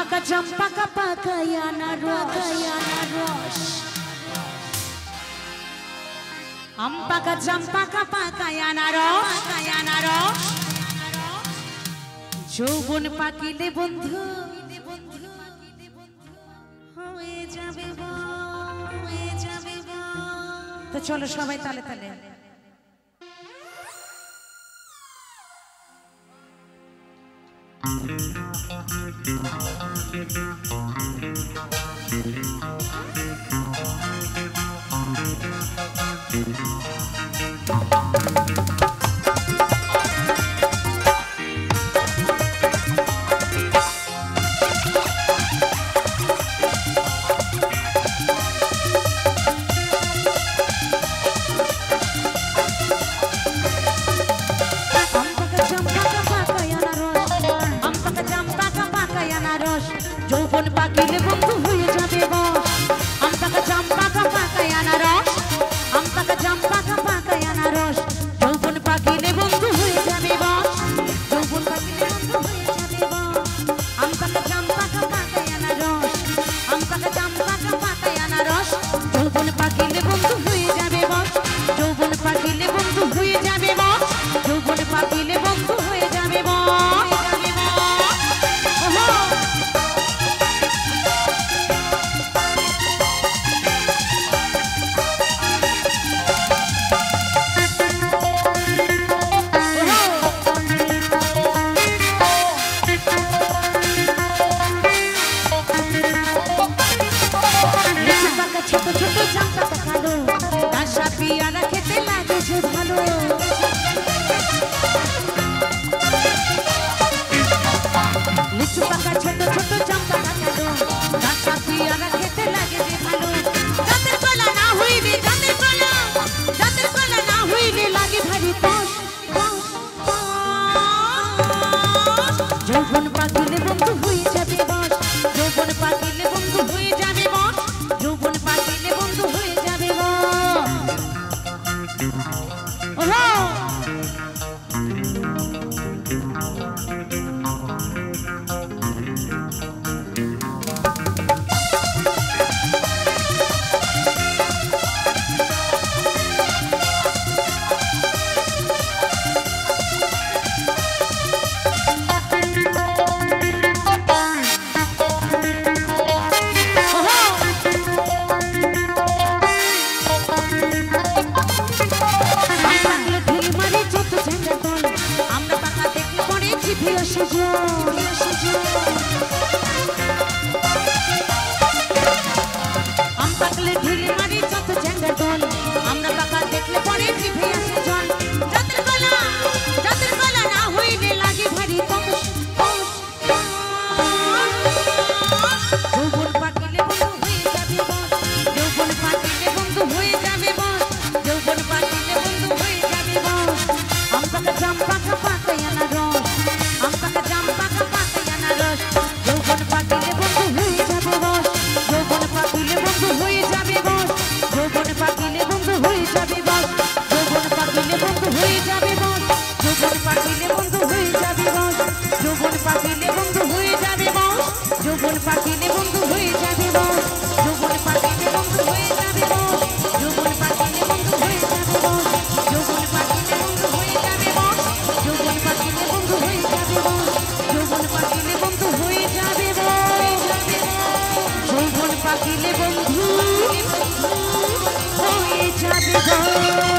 পাকা চম্পাকা পাকায়ানা রস আম পাকা চম্পাকা পাকায়ানা রস যৌবন পাকিলে বন্ধু হয়ে যাবে তো চলো সবাই তালে তালে যৌবন পাকিলে বন্ধু হয়ে যাবে বস আম পাকা চম্পাকা পাকায়ানা রস আম পাকা চম্পাকা পাকায়ানা রস যৌবন পাকিলে বন্ধু হয়ে যাবে বস যৌবন পাকিলে বন্ধু হয়ে যাবে বস আম পাকা চম্পাকা পাকায়ানা রস আম পাকা চম্পাকা পাকায়ানা রস যৌবন পাকিলে বন্ধু হয়ে যাবে বস যৌবন পাকিলে বন্ধু হয়ে যাবে বস যৌবন পাকিলে বন্ধু হয়ে যাবে বস ছোট ছোট চামচা খালো তার সাথে আর খেতে লাগে যে ভালো লিচু পাকা ছোট ছোট চামচা খালো তার সাথে আর খেতে লাগে যে ভালো জাতের কলা না হইলে লাগে ভারী টস যৌবন পাকিলে বন্ধু হয়ে যাবে বস যৌবন পাকিলে বন্ধু হয়ে যাবে বস যৌবন পাকিলে বন্ধু হয়ে যাবে আম পাকলে ঢিল মারি যত ঝাঙ্গা দল আমরা পাকা দেখলে পরে জিভে আসে জল জাতের কলা না হইলে লাগে ভারী টস যৌবন পাকিলে বন্ধু হয়ে যাবে বস যৌবন পাকিলে বন্ধু হয়ে যাবে বস যৌবন পাকিলে বন্ধু হয়ে যাবে বস আম পাকা চম্পাকা পাকায়ানা রস আম পাকা চম্পাকা পাকায়ানা রস যৌবন পাকিলে বন্ধু হয়ে যাবে বস যৌবন পাকিলে বন্ধু হয়ে যাবে বস যৌবন পাকিলে বন্ধু হয়ে যাবে বস যৌবন পাকিলে বন্ধু হয়ে যাবে বস যৌবন পাকিলে বন্ধু হয়ে যাবে বস যৌবন পাকিলে বন্ধু হয়ে যাবে বস যৌবন পাকিলে বন্ধু হয়ে যাবে বস যৌবন পাকিলে বন্ধু হয়ে যাবে বস যৌবন পাকিলে বন্ধু হয়ে যাবে বস যৌবন পাকিলে বন্ধু হয়ে যাবে বস যৌবন পাকিলে বন্ধু হয়ে যাবে বস যৌবন পাকিলে বন্ধু হয়ে যাবে বস যৌবন পাকিলে বন্ধু হয়ে যাবে বস